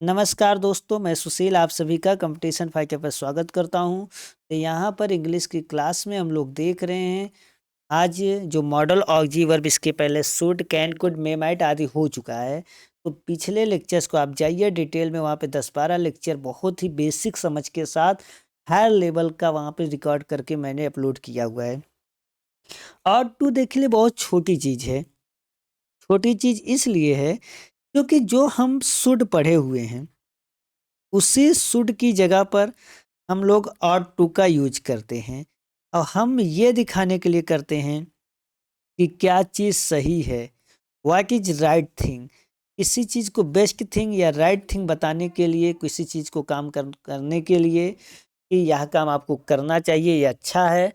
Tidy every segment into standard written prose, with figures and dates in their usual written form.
नमस्कार दोस्तों, मैं सुशील आप सभी का कंपटीशन फाइटर पर स्वागत करता हूं। तो यहाँ पर इंग्लिश की क्लास में हम लोग देख रहे हैं आज जो मॉडल ऑक्जी वर्ब इसके पहले should, can, could, may, might आदि हो चुका है। तो पिछले लेक्चर्स को आप जाइए डिटेल में, वहाँ पे 10-12 लेक्चर बहुत ही बेसिक समझ के साथ हायर लेवल का वहाँ पे रिकॉर्ड करके मैंने अपलोड किया हुआ है। और टू देख लिए बहुत छोटी चीज़ है। छोटी चीज़ इसलिए है क्योंकि जो हम शुड पढ़े हुए हैं उसी शुड की जगह पर हम लोग ऑट टू का यूज करते हैं और हम ये दिखाने के लिए करते हैं कि क्या चीज़ सही है, व्हाट इज राइट थिंग। किसी चीज़ को बेस्ट थिंग या राइट थिंग बताने के लिए, किसी चीज़ को काम करने के लिए कि यह काम आपको करना चाहिए, ये अच्छा है,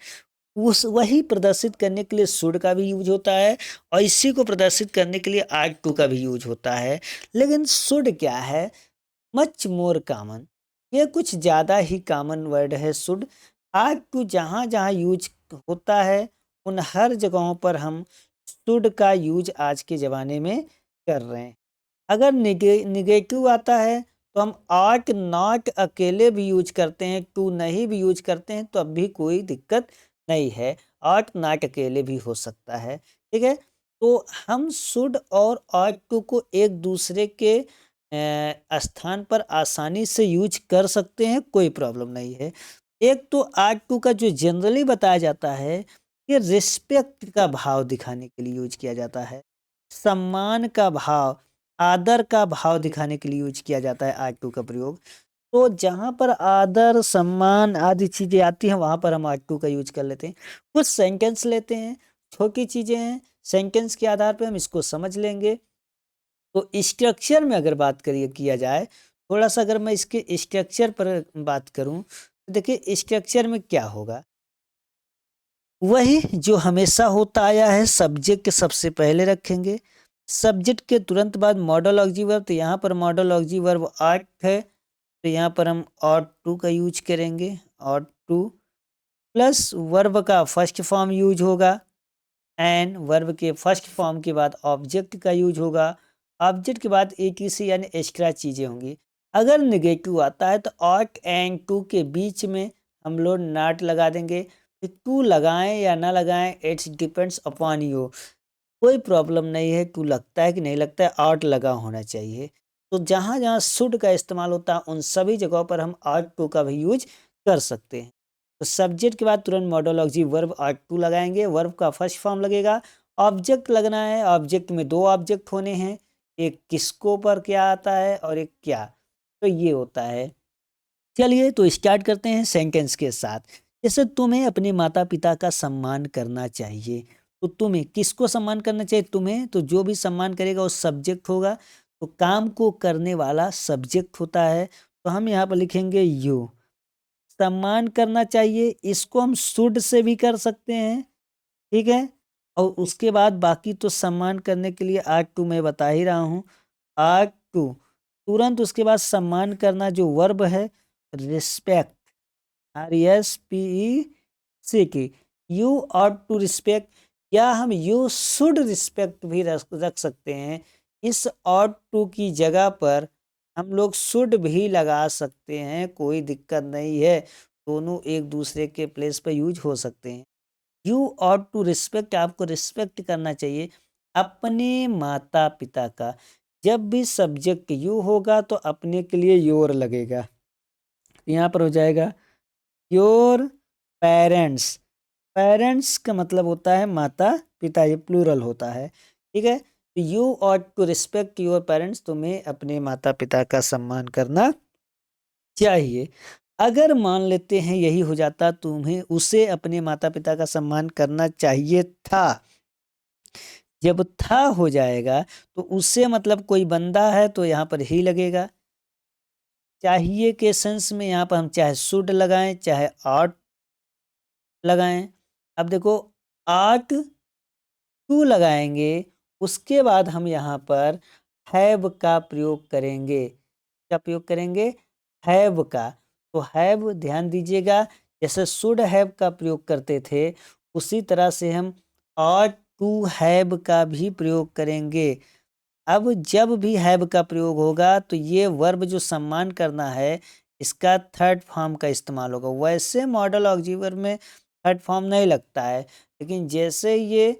उस वही प्रदर्शित करने के लिए शुड का भी यूज होता है और इसी को प्रदर्शित करने के लिए आर्ट टू का भी यूज होता है। लेकिन शुड क्या है, मच मोर कॉमन, ये कुछ ज़्यादा ही कॉमन वर्ड है शुड। आज टू जहाँ जहाँ यूज होता है उन हर जगहों पर हम शुड का यूज आज के ज़माने में कर रहे हैं। अगर निगेटिव आता है तो हम आट नॉट अकेले भी यूज करते हैं, टू नहीं भी यूज करते हैं तो अब भी कोई दिक्कत नहीं है। आट नॉट अकेले भी हो सकता है, ठीक है। तो हम शुड और आट टू को एक दूसरे के स्थान पर आसानी से यूज कर सकते हैं, कोई प्रॉब्लम नहीं है। एक तो आर्ट टू का जो जनरली बताया जाता है ये रिस्पेक्ट का भाव दिखाने के लिए यूज किया जाता है, सम्मान का भाव, आदर का भाव दिखाने के लिए यूज किया जाता है आर्ट टू का प्रयोग। तो जहाँ पर आदर सम्मान आदि चीज़ें आती हैं वहाँ पर हम आर्ट टू का यूज कर लेते हैं। कुछ सेंटेंस लेते हैं, छोटी चीज़ें हैं, सेंटेंस के आधार पर हम इसको समझ लेंगे। तो स्ट्रक्चर में अगर बात करिए किया जाए, थोड़ा सा अगर मैं इसके स्ट्रक्चर पर बात करूं तो देखिए स्ट्रक्चर में क्या होगा, वही जो हमेशा होता आया है। सब्जेक्ट सबसे पहले रखेंगे, सब्जेक्ट के तुरंत बाद मॉडल ऑक्जी वर्ब। तो यहाँ पर मॉडल ऑक्जी वर्ब आर्ट है तो यहाँ पर हम ऑट टू का यूज करेंगे, ऑट टू प्लस वर्ब का फर्स्ट फॉर्म यूज होगा एंड वर्ब के फर्स्ट फॉर्म के बाद ऑब्जेक्ट का यूज होगा, ऑब्जेक्ट के बाद एटीसी यानी एक्स्ट्रा चीज़ें होंगी। अगर नेगेटिव आता है तो ऑट एंड टू के बीच में हम लोग नॉट लगा देंगे। फिर टू लगाएं या ना लगाएं इट्स डिपेंड्स अपॉन यू, कोई प्रॉब्लम नहीं है। टू लगता है कि नहीं लगता है, ऑट लगा होना चाहिए। तो जहाँ जहाँ शुड का इस्तेमाल होता है उन सभी जगहों पर हम ऑट टू का भी यूज कर सकते हैं। तो सब्जेक्ट के बाद तुरंत मॉडल ऑक्जी वर्ब ऑट टू लगाएंगे, वर्ब का फर्स्ट फॉर्म लगेगा, ऑब्जेक्ट लगना है। ऑब्जेक्ट में दो ऑब्जेक्ट होने हैं, एक किसको पर क्या आता है और एक क्या, तो ये होता है। चलिए तो स्टार्ट करते हैं सेंटेंस के साथ। जैसे तुम्हें अपने माता पिता का सम्मान करना चाहिए, तो तुम्हें किसको सम्मान करना चाहिए, तुम्हें, तो जो भी सम्मान करेगा वो सब्जेक्ट होगा। तो काम को करने वाला सब्जेक्ट होता है, तो हम यहाँ पर लिखेंगे यू। सम्मान करना चाहिए, इसको हम शुड से भी कर सकते हैं, ठीक है। और उसके बाद बाकी तो सम्मान करने के लिए आर्ट टू मैं बता ही रहा हूँ, आर्ट टू। तुरंत उसके बाद सम्मान करना जो वर्ब है, respect, RESPECT, you ought to respect, या हम यू शुड रिस्पेक्ट भी रख सकते हैं। इस ऑट टू की जगह पर हम लोग शुड भी लगा सकते हैं, कोई दिक्कत नहीं है। दोनों एक दूसरे के प्लेस पर यूज हो सकते हैं। यू ऑट टू रिस्पेक्ट, आपको रिस्पेक्ट करना चाहिए अपने माता पिता का। जब भी सब्जेक्ट यू होगा तो अपने के लिए योर लगेगा, यहाँ पर हो जाएगा योर पेरेंट्स। पेरेंट्स का मतलब होता है माता पिता, ये प्लूरल होता है, ठीक है। You ought to respect your parents, तुम्हें अपने माता पिता का सम्मान करना चाहिए। अगर मान लेते हैं यही हो जाता, तुम्हें उसे अपने माता पिता का सम्मान करना चाहिए था, जब था हो जाएगा तो उससे मतलब कोई बंदा है तो यहाँ पर ही लगेगा। चाहिए के सेंस में यहाँ पर हम चाहे शुड लगाएं चाहे ऑट लगाएं। अब देखो आट टू लगाएंगे, उसके बाद हम यहाँ पर हैव का प्रयोग करेंगे। क्या प्रयोग करेंगे, हैव का। तो हैव ध्यान दीजिएगा, जैसे शुड हैव का प्रयोग करते थे उसी तरह से हम ऑट टू हैव का भी प्रयोग करेंगे। अब जब भी हैव का प्रयोग होगा तो ये वर्ब जो सम्मान करना है इसका थर्ड फॉर्म का इस्तेमाल होगा। वैसे मॉडल ऑक्सिलरी वर्ब में थर्ड फॉर्म नहीं लगता है, लेकिन जैसे ये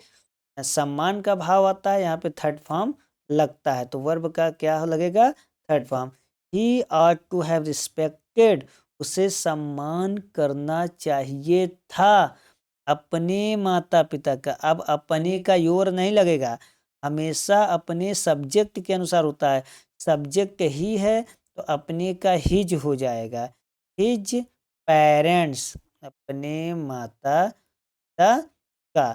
सम्मान का भाव आता है यहाँ पे थर्ड फॉर्म लगता है। तो वर्ब का क्या लगेगा? Third form. He ought to have respected, उसे सम्मान करना चाहिए था अपने माता पिता का। अब अपने का योर नहीं लगेगा, हमेशा अपने सब्जेक्ट के अनुसार होता है। सब्जेक्ट ही है तो अपने का हिज हो जाएगा। हिज पेरेंट्स, अपने माता पिता का।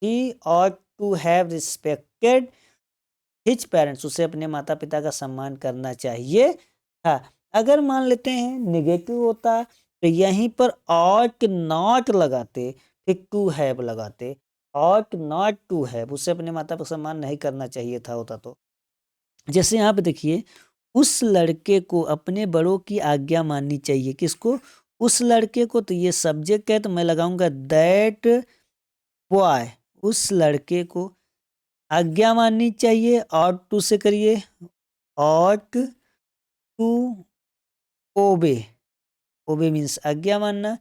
He ought to have respected his parents, उसे अपने माता पिता का सम्मान करना चाहिए था। अगर मान लेते हैं निगेटिव होता तो यहीं पर ought नॉट लगाते, फिर टू हैव लगाते। ought नॉट टू हैव, उसे अपने माता पिता का सम्मान नहीं करना चाहिए था होता तो। जैसे यहाँ पे देखिए, उस लड़के को अपने बड़ों की आज्ञा माननी चाहिए। किसको? उस लड़के को। तो ये सब्जेक्ट है तो मैं लगाऊंगा दैट बॉय, उस लड़के को आज्ञा माननी चाहिए। ought टू से करिए, ought टू ओबे, ओबे मीन्स आज्ञा मानना।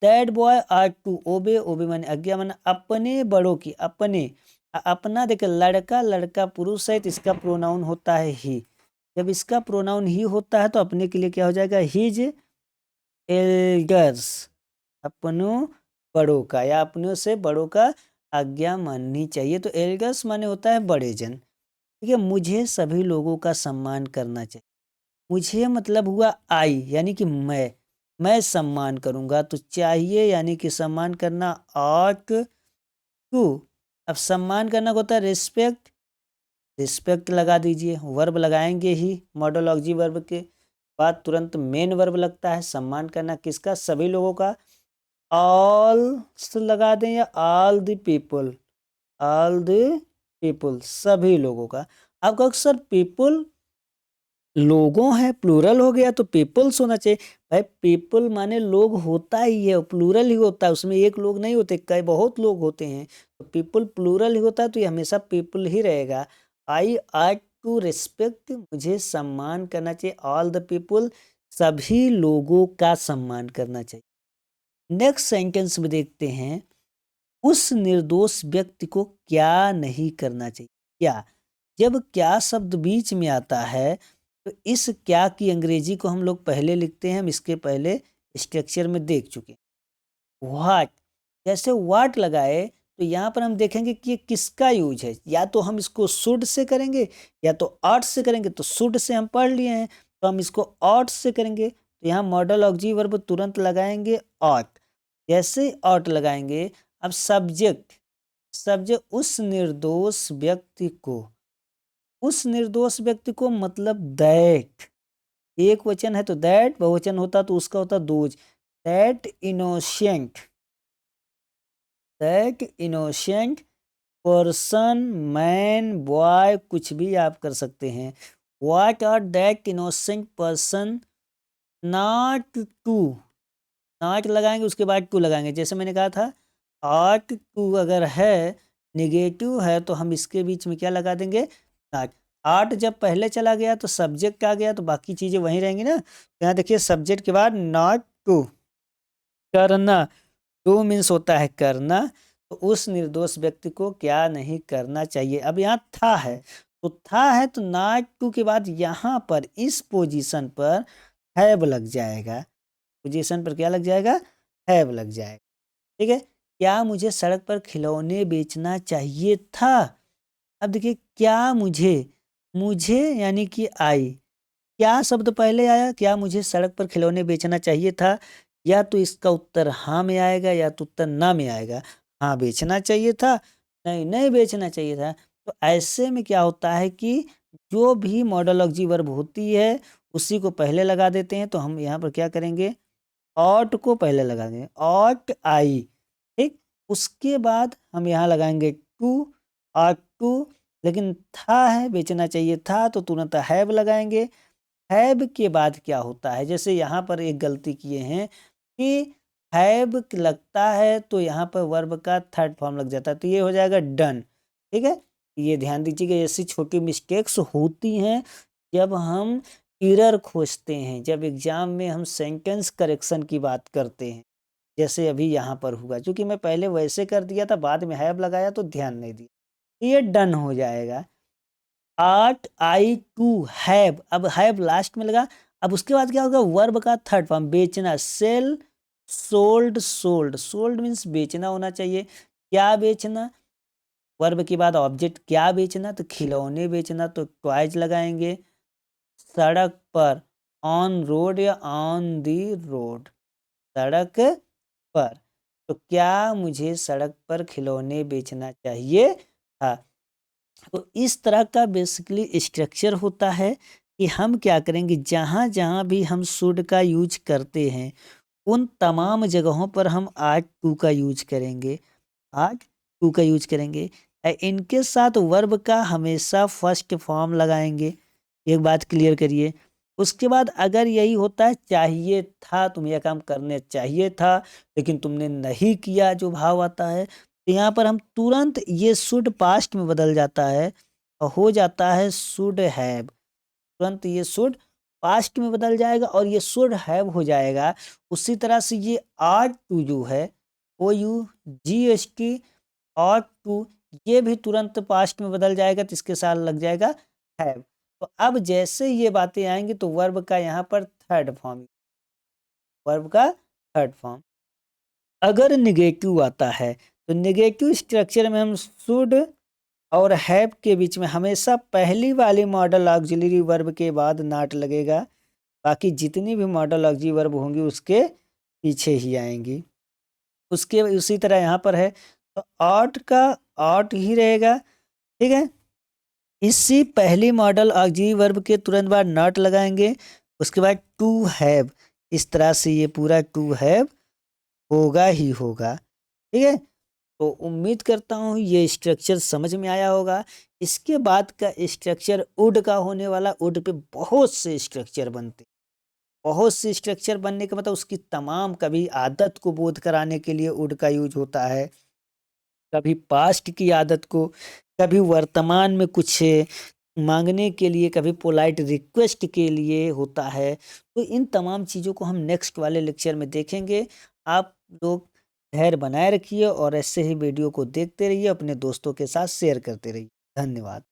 That boy ought to obey, ओबे माने आज्ञा मानना अपने बड़ों की। अपने अपना देखिए, लड़का लड़का पुरुष है तो इसका प्रोनाउन होता है ही। जब इसका प्रोनाउन ही होता है तो अपने के लिए क्या हो जाएगा? हिज एल्डर्स, अपनों बड़ों का, या अपनों से बड़ों का आज्ञा माननी चाहिए। तो एल्डर्स माने होता है बड़े जन। ठीक है, मुझे सभी लोगों का सम्मान करना चाहिए। मुझे मतलब हुआ आई, यानी कि मैं सम्मान करूंगा। तो चाहिए यानी कि सम्मान करना, ought टू। अब सम्मान करना होता है रिस्पेक्ट, रिस्पेक्ट लगा दीजिए। वर्ब लगाएंगे ही, मॉडल ऑक्सिलरी वर्ब के बाद तुरंत मेन वर्ब लगता है। सम्मान करना किसका? सभी लोगों का। ऑल लगा दें या all the people, all the people, सभी लोगों का। आपको अक्सर पीपल लोगों है, प्लूरल हो गया तो पीपल्स होना चाहिए। भाई पीपल माने लोग होता ही है, प्लूरल ही होता है, उसमें एक लोग नहीं होते, कई बहुत लोग होते हैं। तो पीपल प्लूरल ही होता है तो ये हमेशा पीपल ही रहेगा। आई आर्ट टू रिस्पेक्ट, मुझे सम्मान करना चाहिए। ऑल द पीपल, सभी लोगों का सम्मान करना चाहिए। नेक्स्ट सेंटेंस में देखते हैं, उस निर्दोष व्यक्ति को क्या नहीं करना चाहिए। क्या, जब क्या शब्द बीच में आता है तो इस क्या की अंग्रेजी को हम लोग पहले लिखते हैं। हम इसके पहले स्ट्रक्चर में देख चुके हैं। व्हाट, जैसे व्हाट लगाए तो यहाँ पर हम देखेंगे कि ये किसका यूज है। या तो हम इसको शुड से करेंगे या तो ऑट से करेंगे। तो शुड से हम पढ़ लिए हैं तो हम इसको ऑट से करेंगे। तो यहाँ मॉडल ऑक्सिलरी वर्ब तुरंत लगाएंगे ऑट। जैसे ऑट लगाएंगे, अब सब्जेक्ट, सब्जेक्ट उस निर्दोष व्यक्ति को, उस निर्दोष व्यक्ति को मतलब दैट, एक वचन है तो दैट, बहुवचन होता तो उसका होता those. That innocent, that innocent person, man, boy, कुछ भी आप कर सकते हैं। What are that innocent person not to, not लगाएंगे उसके बाद टू लगाएंगे। जैसे मैंने कहा था आर्ट टू अगर है निगेटिव है तो हम इसके बीच में क्या लगा देंगे? नॉट। आर्ट जब पहले चला गया तो सब्जेक्ट आ गया तो बाकी चीजें वहीं रहेंगी ना। यहाँ देखिए सब्जेक्ट के बाद नॉट टू, करना, टू मीन्स होता है करना। तो उस निर्दोष व्यक्ति को क्या नहीं करना चाहिए। अब यहाँ था है तो था है तो नॉट टू के बाद यहाँ पर इस पोजीशन पर हैव लग जाएगा। पोजीशन पर क्या लग जाएगा? हैव लग जाएगा। ठीक है, क्या मुझे सड़क पर खिलौने बेचना चाहिए था। अब देखिए क्या मुझे, मुझे यानी कि आई, क्या शब्द पहले आया? क्या मुझे सड़क पर खिलौने बेचना चाहिए था। या तो इसका उत्तर हाँ में आएगा या तो उत्तर ना में आएगा। हाँ बेचना चाहिए था, नहीं नहीं बेचना चाहिए था। तो ऐसे में क्या होता है कि जो भी मॉडल ऑक्सिलरी वर्ब होती है उसी को पहले लगा देते हैं। तो हम यहाँ पर क्या करेंगे? ऑट को पहले लगाएंगे, ऑट आई। ठीक, उसके बाद हम यहाँ लगाएंगे टू, ऑट टू। लेकिन था है, बेचना चाहिए था तो तुरंत हैव लगाएंगे। हैव के बाद क्या होता है? जैसे यहाँ पर एक गलती किए हैं कि हैव लगता है तो यहाँ पर वर्ब का थर्ड फॉर्म लग जाता है तो ये हो जाएगा डन। ठीक है, ये ध्यान दीजिएगा, ऐसी छोटी मिस्टेक्स होती हैं जब हम एरर खोजते हैं, जब एग्ज़ाम में हम सेंटेंस करेक्शन की बात करते हैं। जैसे अभी यहाँ पर हुआ, चूँकि मैं पहले वैसे कर दिया था, बाद में हैव लगाया तो ध्यान नहीं दिया। तो ये डन हो जाएगा। आर्ट आई टू हैव, अब हैव लास्ट में लगा। अब उसके बाद क्या होगा, वर्ब का थर्ड फॉर्म बेचना, sell, sold, sold. Sold means बेचना होना चाहिए। क्या बेचना, वर्ब के बाद ऑब्जेक्ट क्या बेचना, तो खिलौने बेचना, तो टॉयज लगाएंगे। सड़क पर, ऑन रोड या ऑन दी रोड, सड़क पर। तो क्या मुझे सड़क पर खिलौने बेचना चाहिए था। तो इस तरह का बेसिकली स्ट्रक्चर होता है कि हम क्या करेंगे, जहाँ जहाँ भी हम शुड का यूज करते हैं उन तमाम जगहों पर हम आर्ट टू का यूज करेंगे, आर्ट टू का यूज करेंगे। इनके साथ वर्ब का हमेशा फर्स्ट फॉर्म लगाएंगे। एक बात क्लियर करिए। उसके बाद अगर यही होता है चाहिए था, तुम्हें यह काम करने चाहिए था लेकिन तुमने नहीं किया, जो भाव आता है, तो यहाँ पर हम तुरंत ये शुड पास्ट में बदल जाता है और हो जाता है शुड हैव। तुरंत ये शुड पास्ट में बदल जाएगा और ये शुड हैव हो जाएगा। उसी तरह से ये आर टू जो है, OUGHT, आर टू, ये भी तुरंत पास्ट में बदल जाएगा, तो इसके साथ लग जाएगा हैव। तो अब जैसे ये बातें आएंगी तो वर्ब का यहाँ पर थर्ड फॉर्म, वर्ब का थर्ड फॉर्म। अगर निगेटिव आता है तो निगेटिव स्ट्रक्चर में हम शुड और हैव के बीच में हमेशा पहली वाली मॉडल ऑक्सिलरी वर्ब के बाद नॉट लगेगा, बाकी जितनी भी मॉडल ऑक्सिलरी वर्ब होंगी उसके पीछे ही आएंगी। उसके उसी तरह यहाँ पर है, तो ऑट का ऑट ही रहेगा, ठीक है। इसी पहली मॉडल ऑक्सिलरी वर्ब के तुरंत बाद नॉट लगाएंगे, उसके बाद टू हैव। इस तरह से ये पूरा टू हैव होगा ही होगा, ठीक है। तो उम्मीद करता हूँ ये स्ट्रक्चर समझ में आया होगा। इसके बाद का स्ट्रक्चर वुड का होने वाला। वुड पे बहुत से स्ट्रक्चर बनते, बहुत से स्ट्रक्चर बनने का मतलब उसकी तमाम, कभी आदत को बोध कराने के लिए वुड का यूज होता है, कभी पास्ट की आदत को, कभी वर्तमान में कुछ मांगने के लिए, कभी पोलाइट रिक्वेस्ट के लिए होता है। तो इन तमाम चीज़ों को हम नेक्स्ट वाले लेक्चर में देखेंगे। आप लोग धैर्य बनाए रखिए और ऐसे ही वीडियो को देखते रहिए, अपने दोस्तों के साथ शेयर करते रहिए। धन्यवाद।